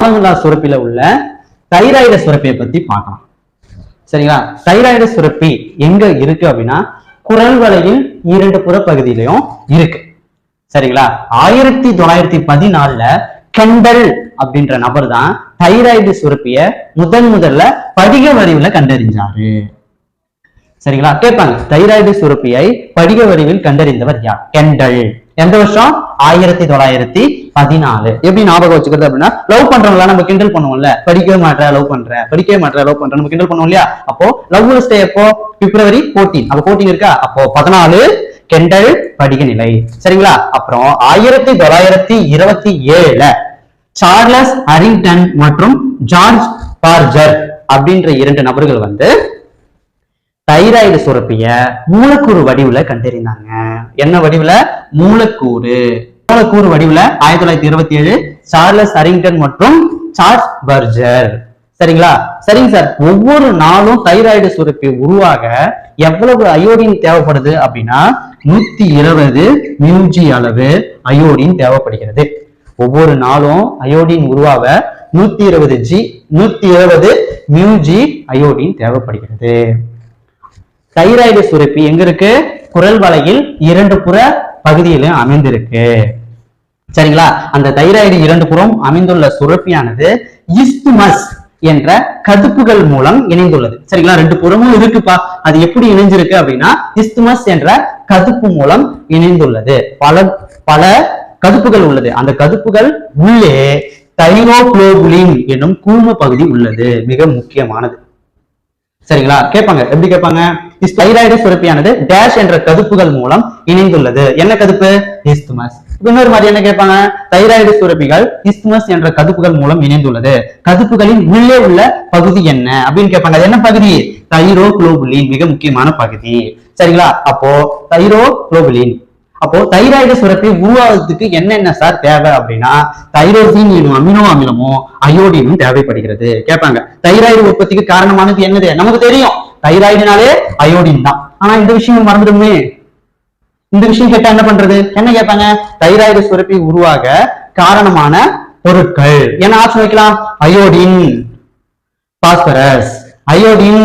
ஆமகுலா சுரப்பில உள்ள தைராய்டு சுரப்பியை பத்தி பார்க்கலாம். சரிங்களா? தைராய்டு சுரப்பி எங்க இருக்கு அப்படின்னா குரல் வளையின் 2 புற பகுதியிலையும் இருக்கு. சரிங்களா? 1914 கெண்டல் அப்படின்ற நபர் தான் தைராய்டு சுரப்பிய முதல்ல படிக வடிவில் கண்டறிஞ்சாரு. சரிங்களா? கேட்பாங்க, தைராய்டு சுரப்பியை படிக வடிவில் கண்டறிந்தவர் யார்? கெண்டல். எந்த வருஷம்? 1914. எப்படி ஞாபகம் வச்சுக்கிறது அப்படின்னா, லவ் பண்றவங்களா நம்ம கிண்டல் பண்ணுவோம்ல, படிக்கவே மாட்டேன் லவ் பண்றேன், படிக்கவே மாட்டேன் லவ் பண்றேன் நம்ம கிண்டல் பண்ணுவோம் இல்லையா? அப்போ லவ் ஸ்டே எப்போ? பிப்ரவரி 14. அப்போ 14 இருக்கா? அப்போ 14 கெண்டல் படிக நிலை. சரிங்களா? அப்புறம் 1927 சார்லஸ் ஹரிங்டன் மற்றும் ஜார்ஜ் பார்ஜர் அப்படின்ற 2 நபர்கள் வந்து தைராய்டு சுரப்பிய மூலக்கூறு வடிவுல கண்டறிந்தாங்க. என்ன வடிவுல? மூலக்கூறு வடிவுல 1927 சார்லஸ் ஹரிங்டன் மற்றும் ஜார்ஜ் பர்ஜர். சரிங்களா? சரிங்க சார், ஒவ்வொரு நாளும் தைராய்டு சுரப்பி உருவாக எவ்வளவு அயோடின் தேவைப்படுது அப்படின்னா 120 மியூஜி அளவு அயோடின் தேவைப்படுகிறது. ஒவ்வொரு நாளும் அயோடின் உருவாக 120 மியூஜி அயோடின் தேவைப்படுகிறது. தைராய்டு சுரப்பி எங்க இருக்கு? குரல் வளையில் 2 புற பகுதியிலும் அமைந்திருக்கு. சரிங்களா? அந்த தைராய்டு 2 புறம் அமைந்துள்ள சுரப்பியானது இஸ்துமஸ் என்ற கதுப்புகள் மூலம் இணைந்துள்ளது. சரிங்களா? 2 புறமும் இருக்குப்பா, அது எப்படி இணைஞ்சிருக்கு அப்படின்னா இஸ்துமஸ் என்ற கதுப்பு மூலம் இணைந்துள்ளது. பல கதுப்புகள் உள்ளது. அந்த கதுப்புகள் உள்ளே தைரோகுளோபுலின் என்னும் கூழ்ம பகுதி உள்ளது, மிக முக்கியமானது. சரிங்களா? கேட்பாங்க, எப்படி கேட்பாங்க? தைராய்டு சுரப்பியானது டேஷ் என்ற கதுப்புகள் மூலம் இணைந்துள்ளது. என்ன கதுப்பு? இஸ்துமஸ். இன்னொரு மாதிரி என்ன கேட்பாங்க? தைராய்டு சுரப்பிகள் இஸ்துமஸ் என்ற கதுப்புகள் மூலம் இணைந்துள்ளது. கதுப்புகளின் உள்ளே உள்ள பகுதி என்ன அப்படின்னு கேட்பாங்க. அது என்ன பகுதி? தைரோகுளோபுலின், மிக முக்கியமான பகுதி. சரிங்களா? அப்போ தைரோகுளோபுலின். அப்போ தைராய்டு சுரப்பி உருவாவதுக்கு என்னென்ன சார் தேவை அப்படின்னா தைரோசின் எனும் அமினோ அமிலமும் அயோடினும் தேவைப்படுகிறது. கேட்பாங்க, தைராய்டு உற்பத்திக்கு காரணமானது என்னது? நமக்கு தெரியும், தைராய்டுனாலே அயோடின் தான். ஆனா இந்த விஷயம் மறந்துடுமே. இந்த விஷயம் கேட்டா என்ன பண்றது? என்ன கேட்பாங்க? தைராய்டு சுரப்பி உருவாக காரணமான பொருட்கள் என்ன ஆப்ஷன் வைக்கலாம்? அயோடின், பாஸ்பரஸ், அயோடின்,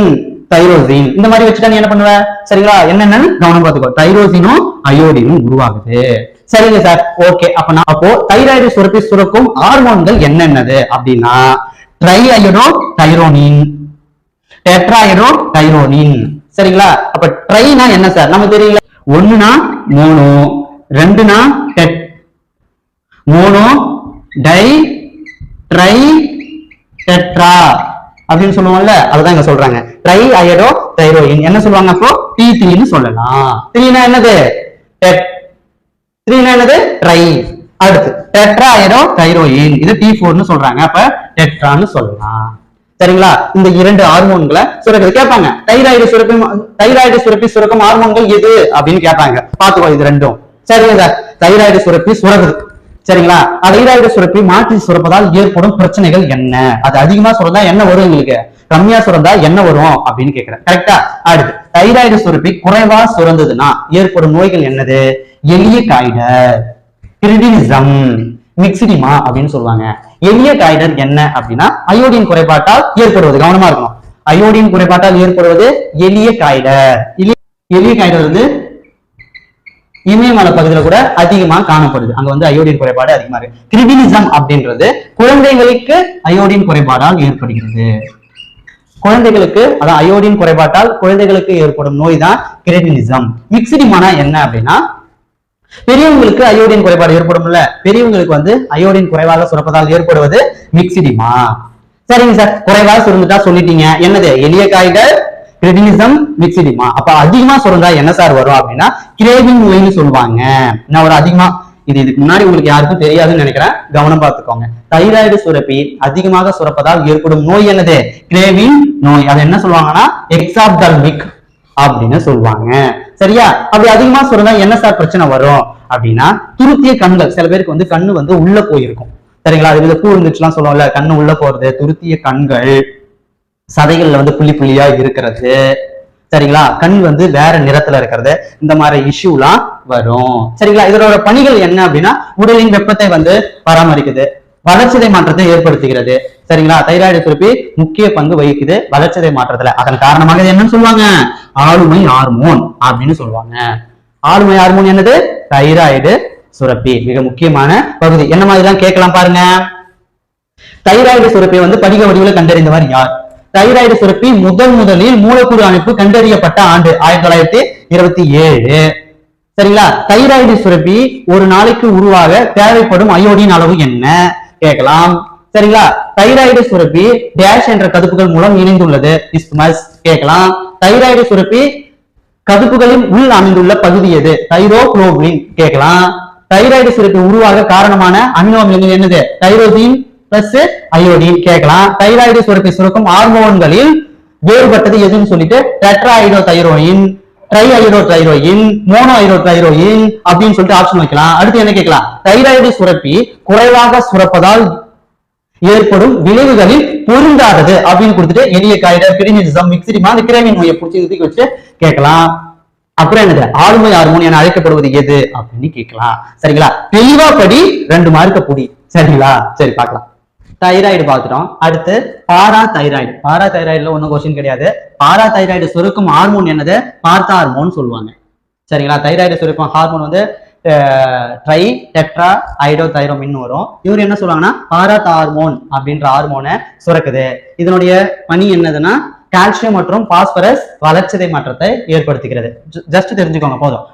தைரோசின், இந்த மாதிரி வச்சுட்டா நீ என்ன பண்ணுவ? சரிங்களா? என்னென்னு கவனம் பார்த்துக்கோ. தைரோசினும் அயோடினும் உருவாகுது. சரிங்க சார், ஓகே. அப்போ தைராய்டு சுரப்பி சுரக்கும் ஹார்மோன்கள் என்னென்னது அப்படின்னா ட்ரை அயோடோ தைரோனின், டெட்ராயடோ தைரோனின். சரிங்களா? அப்ப ட்ரைனா என்ன சார்? நமக்கு தெரியல. 1னா மோனோ, 2னா டெட், மோனோ, டை, ட்ரை, டெட்ரா அப்படின்னு சொல்லுவாங்கல்ல, அதுதான் இங்க சொல்றாங்க. ட்ரை அயடோ தைரோயின் என்ன சொல்லுவாங்க? அப்போ T3ன்னு சொல்லலாம். 3னா என்னது? டெட். 3னா என்னது? ட்ரை. அடுத்து டெட்ரா அயடோ தைரோயின், இது T4ன்னு சொல்றாங்க. அப்ப டெட்ரான்னு சொல்லலாம். சரிங்களா? இந்த 2 ஹார்மோன்களை சுரக்கிறது. கேட்பாங்க, தைராய்டு சுரப்பி சுரக்கும் ஹார்மோன்கள் எது அப்படின்னு கேட்பாங்க. பாத்துக்கோ இது ரெண்டும். சரிங்க சார், தைராய்டு சுரப்பி சுரக்குது. சரிங்களா? தைராய்டு சுரப்பி மாற்றி சுரப்பதால் ஏற்படும் பிரச்சனைகள் என்ன? அது அதிகமா சுரந்தா என்ன வரும் உங்களுக்கு? கம்மியா சுரந்தா என்ன வரும் அப்படின்னு கேட்கிறேன். கரெக்டா? அடுத்து தைராய்டு சுரப்பி குறைவா சுரந்ததுன்னா ஏற்படும் நோய்கள் என்னது? எளிய காய்டர், கிரிடினிசம், மிக்சிடிமா அப்படின்னு சொல்லுவாங்க. எளிய காய்டர் என்ன அப்படின்னா அயோடின் குறைபாட்டால் ஏற்படுவது. கவனமா இருக்கணும். அயோடின் குறைபாட்டால் ஏற்படுவது எளிய காய்டர். எளிய காய்டர் வந்து இமயமலை பகுதியில் கூட அதிகமா காணப்படுது. அங்க வந்து அயோடின் குறைபாடு அதிகமா இருக்கு. கிரிடினிசம் அப்படின்றது குழந்தைகளுக்கு அயோடின் குறைபாடால் ஏற்படுகிறது. குழந்தைகளுக்கு, அதான் அயோடின் குறைபாட்டால் குழந்தைகளுக்கு ஏற்படும் நோய் தான் கிரிடினிசம். மிக்சிடிமானா என்ன அப்படின்னா பெரியவங்களுக்கு அயோடின் குறைபாடு ஏற்படும்ல, பெரியவங்களுக்கு வந்து அயோடின் குறைவாக சுரப்பதால் ஏற்படுவது மிக்சிடிமா. சரிங்க சார், குறைவாக சுரந்துட்டா சொல்லிட்டீங்க. என்னது? எளிய காய்டர், கிரிடினிசம், மிக்சிடிமா. அப்ப அதிகமா சுரந்தா என்ன சார் வரும் அப்படின்னா கிரேவிங் நோய்னு சொல்லுவாங்க. நான் ஒரு அதிகமா இதுக்கு முன்னாடி உங்களுக்கு யாருக்கும் தெரியாதுன்னு நினைக்கிறேன், கவனம் பார்த்துக்கோங்க. தைராய்டு சுரப்பி அதிகமாக சுரப்பதால் ஏற்படும் நோய் என்னது? கிரேவிங் நோய். அது என்ன சொல்லுவாங்கன்னா எக்ஸாப்தல்மிக் அப்படின்னு சொல்லுவாங்க. சரியா? அப்படி அதிகமா சுரந்தா என்ன சார் பிரச்சனை வரும் அப்படின்னா துருத்திய கண்கள். சில பேருக்கு வந்து கண்ணு வந்து உள்ள போயிருக்கும். சரிங்களா? அது பூ இருந்துச்சுலாம் சொல்லுவோம்ல, கண்ணு உள்ள போறது, துருத்திய கண்கள், சதைகள்ல வந்து புள்ளி புள்ளியா இருக்கிறது. சரிங்களா? கண் வந்து வேற நிறத்துல இருக்கிறது, இந்த மாதிரி இஷ்யூலாம் வரும். சரிங்களா? இதோட பணிகள் என்ன அப்படின்னா உடலின் வெப்பத்தை வந்து பராமரிக்குது, வளர்ச்சிதை மாற்றத்தை ஏற்படுத்துகிறது. சரிங்களா? தைராய்டு சுரப்பி முக்கிய பங்கு வகிக்குது வளர்ச்சிதை மாற்றத்துல. அதன் காரணமாக என்னன்னு சொல்லுவாங்க? ஆளுமை ஹார்மோன் அப்படின்னு சொல்லுவாங்க. ஆளுமை ஹார்மோன் என்னது? தைராய்டு சுரப்பி மிக முக்கியமான பகுதி. என்ன மாதிரி தான் கேட்கலாம் பாருங்க. தைராய்டு சுரப்பியை படிக வடிவில் கண்டறிந்தவர் யார்? தைராய்டு சுரப்பி முதலில் மூலக்கூறு அமைப்பு கண்டறியப்பட்ட ஆண்டு 1927. சரிங்களா? தைராய்டு சுரப்பி ஒரு நாளைக்கு உருவாக தேவைப்படும் அயோடின் அளவு என்ன கேட்கலாம். சரிங்களா? தைராய்டு சுரப்பி டேஷ் என்ற கதுப்புகள் மூலம் இணைந்துள்ளது. இஸ்மஸ் கேட்கலாம். தைராய்டு சுரப்பி கதுப்புகளின் உள் அமைந்துள்ள பகுதி எது? தைரோகுளோபுலின் கேட்கலாம். தைராய்டு சுரப்பி உருவாக காரணமான அமினோ அமிலங்கள் என்னது? தைரோசின் பிளஸ் அயோடின் கேட்கலாம். தைராய்டு சுரப்பி சுரக்கும் ஹார்மோன்களில் வேறுபட்டது எதுன்னு சொல்லிட்டு டெட்ரா ஐடோதைரோயின், ட்ரை ஐடோதைரோயின், மோனோ ஐடோதைரோயின் அப்படின்னு சொல்லிட்டு ஆப்ஷன் வைக்கலாம். அடுத்து என்ன கேட்கலாம்? தைராய்டு சுரப்பி குறைவாக சுரப்பதால் ஏற்படும் விளைவுகளில் பொருந்தாதது அப்படின்னு கொடுத்துட்டு எளிய காய்டர் கிரினிசம் மிக்சிடிமா அந்த கிரேவின் நோயை பிடிச்சி வச்சு கேட்கலாம். அப்புறம் என்னது? ஆளுமை ஹார்மோன் என அழைக்கப்படுவது எது அப்படின்னு கேட்கலாம். சரிங்களா? தெளிவா படி 2 மார்க்க புடி. சரிங்களா? சரி பார்க்கலாம். தைராய்டு பார்த்துட்டோம். அடுத்து பாரா தைராய்டு. பாரா தைராய்டுல ஒன்னும் கொஸ்டின் கிடையாது. பாரா தைராய்டு சுரக்கும் ஹார்மோன் என்னது? பார்த்தா ஹார்மோன் சொல்லுவாங்க. சரிங்களா? தைராய்டு சுரக்கும் ஹார்மோன் ட்ரை டெட்ரா ஐடோதைரோமின் வரும். இவர் என்ன சொல்லுவாங்கன்னா பாரா ஹார்மோன் அப்படின்ற ஹார்மோனை சுரக்குது. இதனுடைய பணி என்னதுன்னா கால்சியம் மற்றும் பாஸ்பரஸ் வளர்ச்சிதை மாற்றத்தை ஏற்படுத்துகிறது. ஜஸ்ட் தெரிஞ்சுக்கோங்க போதும்.